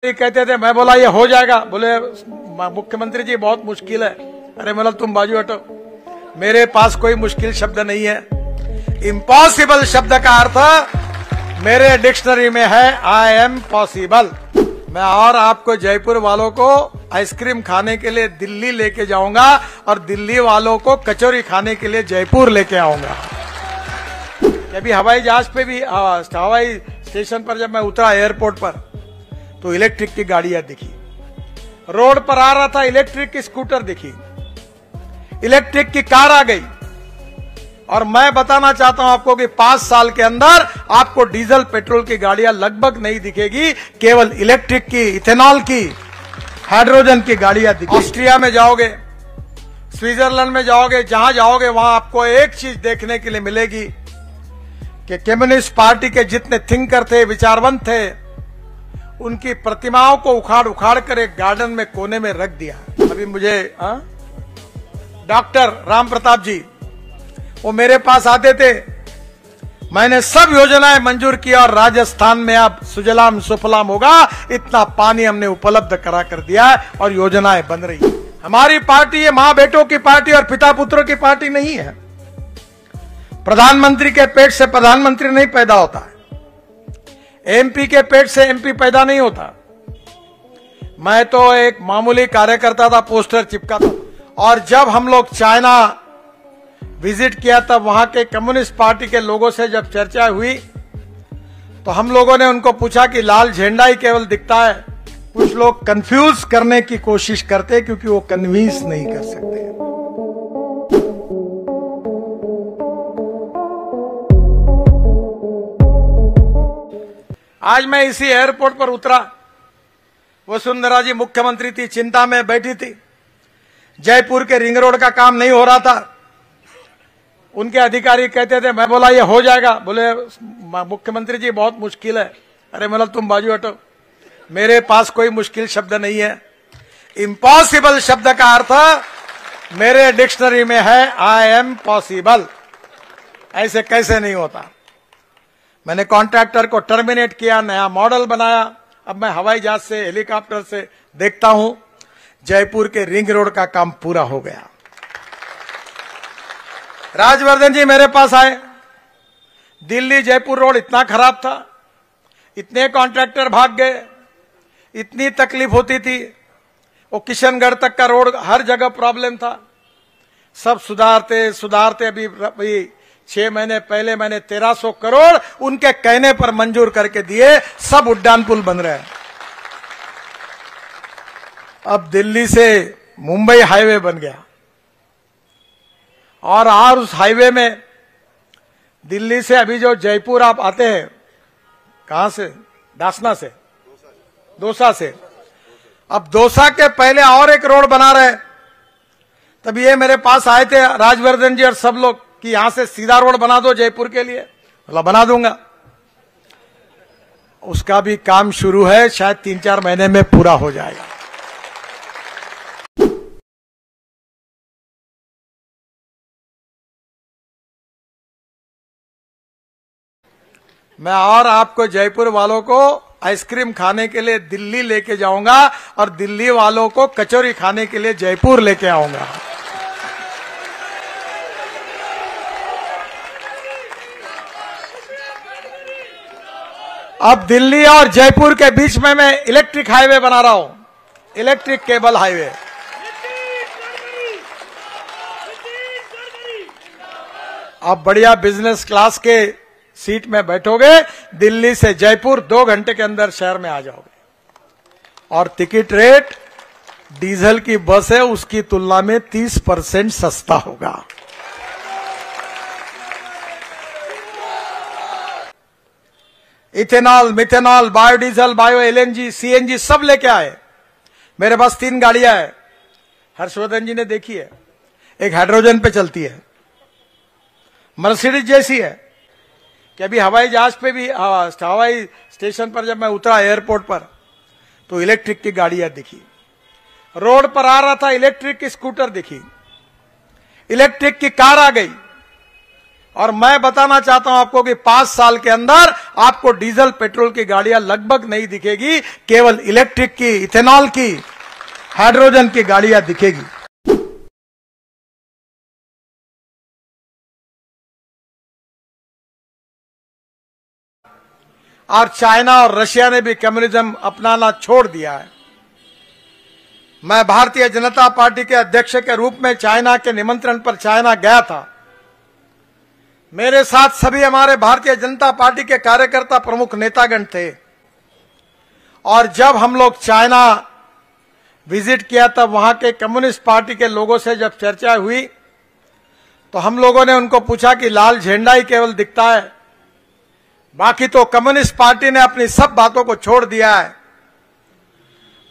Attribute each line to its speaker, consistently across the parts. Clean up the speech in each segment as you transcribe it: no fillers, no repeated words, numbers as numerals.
Speaker 1: कहते थे, मैं बोला ये हो जाएगा, बोले मुख्यमंत्री जी बहुत मुश्किल है। अरे मतलब तुम बाजू हटो, मेरे पास कोई मुश्किल शब्द नहीं है। इम्पॉसिबल शब्द का अर्थ मेरे डिक्शनरी में है आई एम पॉसिबल। मैं और आपको जयपुर वालों को आइसक्रीम खाने के लिए दिल्ली लेके जाऊंगा और दिल्ली वालों को कचौरी खाने के लिए जयपुर लेके आऊंगा। अभी हवाई जहाज पे भी हवाई स्टेशन पर जब मैं उतरा एयरपोर्ट पर तो इलेक्ट्रिक की गाड़ियां दिखी, रोड पर आ रहा था इलेक्ट्रिक की स्कूटर दिखी, इलेक्ट्रिक की कार आ गई। और मैं बताना चाहता हूं आपको कि 5 साल के अंदर आपको डीजल पेट्रोल की गाड़ियां लगभग नहीं दिखेगी, केवल इलेक्ट्रिक की, इथेनॉल की, हाइड्रोजन की गाड़ियां दिखेगी। ऑस्ट्रिया में जाओगे, स्विट्जरलैंड में जाओगे, जहां जाओगे वहां आपको एक चीज देखने के लिए मिलेगी कि कम्युनिस्ट पार्टी के जितने थिंकर थे, विचारवंत थे, उनकी प्रतिमाओं को उखाड़ उखाड़ कर एक गार्डन में कोने में रख दिया। अभी मुझे डॉक्टर राम प्रताप जी वो मेरे पास आते थे, मैंने सब योजनाएं मंजूर किया और राजस्थान में अब सुजलाम सुफलाम होगा, इतना पानी हमने उपलब्ध करा कर दिया है और योजनाएं बन रही है। हमारी पार्टी ये मां बेटों की पार्टी और पिता पुत्रों की पार्टी नहीं है। प्रधानमंत्री के पेट से प्रधानमंत्री नहीं पैदा होता है, एमपी के पेट से एमपी पैदा नहीं होता। मैं तो एक मामूली कार्यकर्ता था, पोस्टर चिपकाता था। और जब हम लोग चाइना विजिट किया तब वहां के कम्युनिस्ट पार्टी के लोगों से जब चर्चा हुई तो हम लोगों ने उनको पूछा कि लाल झंडा ही केवल दिखता है। कुछ लोग कंफ्यूज करने की कोशिश करते क्योंकि वो कन्विंस नहीं कर सकते। आज मैं इसी एयरपोर्ट पर उतरा, वसुंधरा जी मुख्यमंत्री थी, चिंता में बैठी थी। जयपुर के रिंग रोड का काम नहीं हो रहा था, उनके अधिकारी कहते थे, मैं बोला ये हो जाएगा, बोले मुख्यमंत्री जी बहुत मुश्किल है। अरे मतलब तुम बाजू हटो, मेरे पास कोई मुश्किल शब्द नहीं है। इम्पॉसिबल शब्द का अर्थ मेरे डिक्शनरी में है आई एम पॉसिबल। ऐसे कैसे नहीं होता। मैंने कॉन्ट्रैक्टर को टर्मिनेट किया, नया मॉडल बनाया। अब मैं हवाई जहाज से, हेलीकॉप्टर से देखता हूं जयपुर के रिंग रोड का काम पूरा हो गया। राजवर्धन जी मेरे पास आए, दिल्ली जयपुर रोड इतना खराब था, इतने कॉन्ट्रैक्टर भाग गए, इतनी तकलीफ होती थी, वो किशनगढ़ तक का रोड हर जगह प्रॉब्लम था। सब सुधारते सुधारते अभी 6 महीने पहले मैंने 1300 करोड़ उनके कहने पर मंजूर करके दिए, सब उड्डान पुल बन रहे हैं। अब दिल्ली से मुंबई हाईवे बन गया और उस हाईवे में दिल्ली से अभी जो जयपुर आप आते हैं, कहां से, दासना से, दौसा से, अब दौसा के पहले और एक रोड बना रहे। तब ये मेरे पास आए थे राजवर्धन जी और सब लोग कि यहां से सीधा रोड बना दो जयपुर के लिए। मतलब बना दूंगा, उसका भी काम शुरू है, शायद 3-4 महीने में पूरा हो जाएगा। मैं और आपको जयपुर वालों को आइसक्रीम खाने के लिए दिल्ली लेके जाऊंगा और दिल्ली वालों को कचौरी खाने के लिए जयपुर लेके आऊंगा। अब दिल्ली और जयपुर के बीच में मैं इलेक्ट्रिक हाईवे बना रहा हूं, इलेक्ट्रिक केबल हाईवे। अब बढ़िया बिजनेस क्लास के सीट में बैठोगे, दिल्ली से जयपुर 2 घंटे के अंदर शहर में आ जाओगे। और टिकट रेट डीजल की बस है उसकी तुलना में 30% सस्ता होगा। Ethanol, methanol, biodiesel, bio LNG, CNG सब लेके आए। मेरे पास 3 गाड़ियां हैं, हर्षवर्धन जी ने देखी है। एक हाइड्रोजन पे चलती है, मर्सिडीज जैसी है कि अभी हवाई जहाज पे भी, हवाई स्टेशन पर जब मैं उतरा एयरपोर्ट पर तो इलेक्ट्रिक की गाड़ियां दिखी, रोड पर आ रहा था इलेक्ट्रिक की स्कूटर दिखी, इलेक्ट्रिक की कार आ गई। और मैं बताना चाहता हूं आपको कि 5 साल के अंदर आपको डीजल पेट्रोल की गाड़ियां लगभग नहीं दिखेगी, केवल इलेक्ट्रिक की, इथेनॉल की, हाइड्रोजन की गाड़ियां दिखेगी। और चाइना और रशिया ने भी कम्युनिज्म अपनाना छोड़ दिया है। मैं भारतीय जनता पार्टी के अध्यक्ष के रूप में चाइना के निमंत्रण पर चाइना गया था। मेरे साथ सभी हमारे भारतीय जनता पार्टी के कार्यकर्ता प्रमुख नेतागण थे। और जब हम लोग चाइना विजिट किया तब वहां के कम्युनिस्ट पार्टी के लोगों से जब चर्चा हुई तो हम लोगों ने उनको पूछा कि लाल झंडा ही केवल दिखता है, बाकी तो कम्युनिस्ट पार्टी ने अपनी सब बातों को छोड़ दिया है।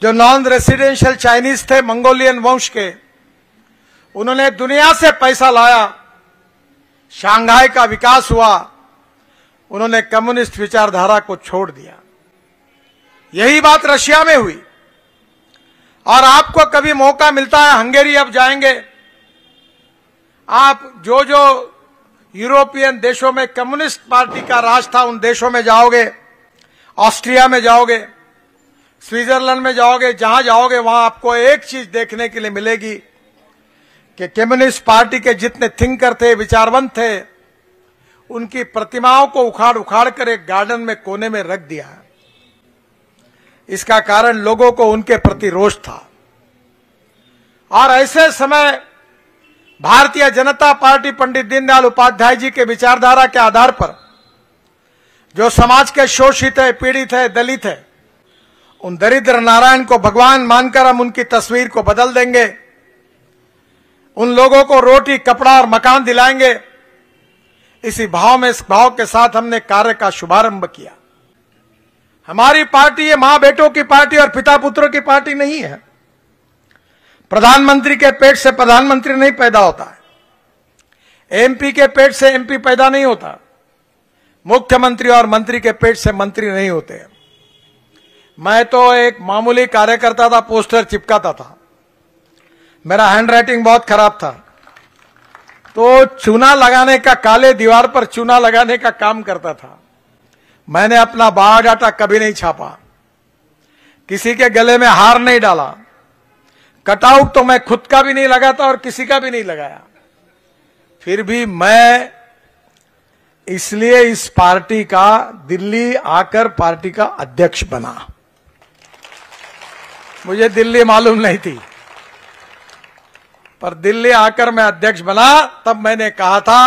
Speaker 1: जो नॉन रेसिडेंशियल चाइनीज थे, मंगोलियन वंश के, उन्होंने दुनिया से पैसा लाया, शंघाई का विकास हुआ, उन्होंने कम्युनिस्ट विचारधारा को छोड़ दिया। यही बात रशिया में हुई। और आपको कभी मौका मिलता है, हंगेरी अब जाएंगे आप, जो जो यूरोपियन देशों में कम्युनिस्ट पार्टी का राज था उन देशों में जाओगे, ऑस्ट्रिया में जाओगे, स्विट्जरलैंड में जाओगे, जहां जाओगे वहां आपको एक चीज देखने के लिए मिलेगी कि कम्युनिस्ट पार्टी के जितने थिंकर थे, विचारवंत थे, उनकी प्रतिमाओं को उखाड़ उखाड़ कर एक गार्डन में कोने में रख दिया है। इसका कारण लोगों को उनके प्रति रोष था। और ऐसे समय भारतीय जनता पार्टी पंडित दीनदयाल उपाध्याय जी के विचारधारा के आधार पर जो समाज के शोषित है, पीड़ित है, दलित है, उन दरिद्र नारायण को भगवान मानकर हम उनकी तस्वीर को बदल देंगे, उन लोगों को रोटी, कपड़ा और मकान दिलाएंगे। इसी भाव में, इस भाव के साथ हमने कार्य का शुभारंभ किया। हमारी पार्टी ये मां बेटों की पार्टी और पिता पुत्रों की पार्टी नहीं है। प्रधानमंत्री के पेट से प्रधानमंत्री नहीं पैदा होता है, एमपी के पेट से एमपी पैदा नहीं होता, मुख्यमंत्री और मंत्री के पेट से मंत्री नहीं होते। मैं तो एक मामूली कार्यकर्ता था, पोस्टर चिपकाता था, मेरा हैंडराइटिंग बहुत खराब था, तो चूना लगाने का, काले दीवार पर चूना लगाने का काम करता था। मैंने अपना बायोडाटा कभी नहीं छापा, किसी के गले में हार नहीं डाला, कटआउट तो मैं खुद का भी नहीं लगाता और किसी का भी नहीं लगाया। फिर भी मैं इसलिए इस पार्टी का दिल्ली आकर पार्टी का अध्यक्ष बना। मुझे दिल्ली मालूम नहीं थी, पर दिल्ली आकर मैं अध्यक्ष बना। तब मैंने कहा था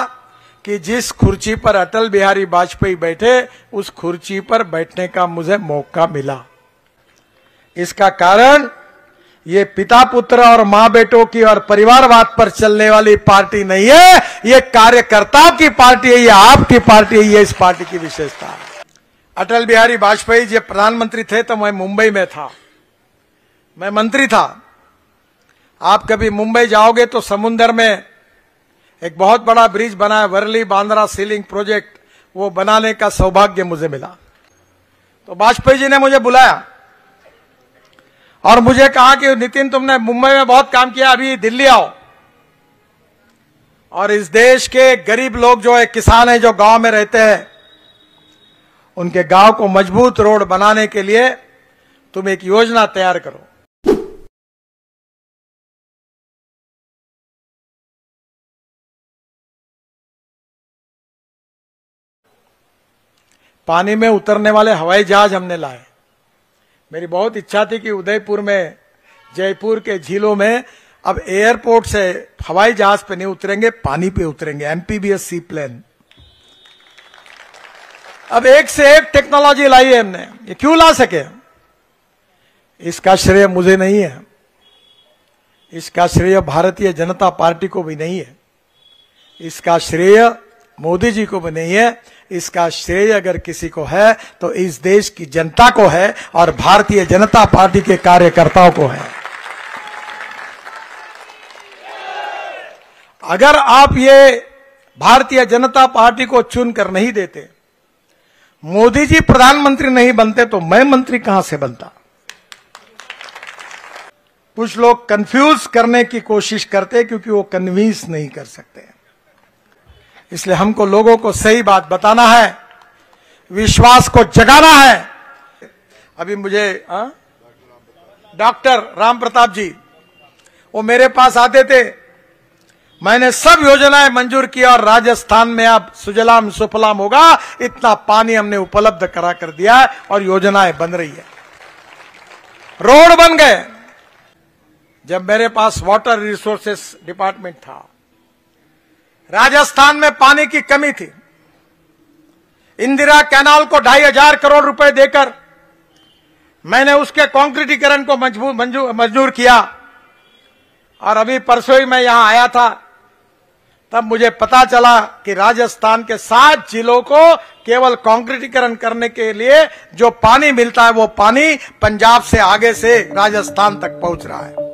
Speaker 1: कि जिस कुर्सी पर अटल बिहारी वाजपेयी बैठे, उस कुर्सी पर बैठने का मुझे मौका मिला। इसका कारण ये पिता पुत्र और मां बेटों की और परिवारवाद पर चलने वाली पार्टी नहीं है, ये कार्यकर्ताओं की पार्टी है, ये आपकी पार्टी है, ये इस पार्टी की विशेषता है। अटल बिहारी वाजपेयी जब प्रधानमंत्री थे तो मैं मुंबई में था, मैं मंत्री था। आप कभी मुंबई जाओगे तो समुद्र में एक बहुत बड़ा ब्रिज बना है, वर्ली बांद्रा सीलिंग प्रोजेक्ट, वो बनाने का सौभाग्य मुझे मिला। तो वाजपेयी जी ने मुझे बुलाया और मुझे कहा कि नितिन, तुमने मुंबई में बहुत काम किया, अभी दिल्ली आओ और इस देश के गरीब लोग जो है, किसान है, जो गांव में रहते हैं, उनके गांव को मजबूत रोड बनाने के लिए तुम एक योजना तैयार करो। पानी में उतरने वाले हवाई जहाज हमने लाए। मेरी बहुत इच्छा थी कि उदयपुर में, जयपुर के झीलों में अब एयरपोर्ट से हवाई जहाज पे नहीं उतरेंगे, पानी पे उतरेंगे, एमपीबीएस सी प्लेन। अब एक से एक टेक्नोलॉजी लाई है हमने। ये क्यों ला सके? इसका श्रेय मुझे नहीं है, इसका श्रेय भारतीय जनता पार्टी को भी नहीं है, इसका श्रेय मोदी जी को भी नहीं है। इसका श्रेय अगर किसी को है तो इस देश की जनता को है और भारतीय जनता पार्टी के कार्यकर्ताओं को है। अगर आप ये भारतीय जनता पार्टी को चुनकर नहीं देते, मोदी जी प्रधानमंत्री नहीं बनते, तो मैं मंत्री कहां से बनता? कुछ लोग कंफ्यूज करने की कोशिश करते क्योंकि वो कन्विंस नहीं कर सकते। इसलिए हमको लोगों को सही बात बताना है, विश्वास को जगाना है। अभी मुझे डॉक्टर राम प्रताप जी, वो मेरे पास आते थे, मैंने सब योजनाएं मंजूर किया और राजस्थान में अब सुजलाम सुफलाम होगा, इतना पानी हमने उपलब्ध करा कर दिया है और योजनाएं बन रही है, रोड बन गए। जब मेरे पास वाटर रिसोर्सेस डिपार्टमेंट था, राजस्थान में पानी की कमी थी, इंदिरा कैनाल को 2,500 करोड़ रुपए देकर मैंने उसके कंक्रीटीकरण को मंजूर किया। और अभी परसों ही मैं यहां आया था, तब मुझे पता चला कि राजस्थान के 7 जिलों को केवल कंक्रीटीकरण करने के लिए जो पानी मिलता है, वो पानी पंजाब से आगे से राजस्थान तक पहुंच रहा है।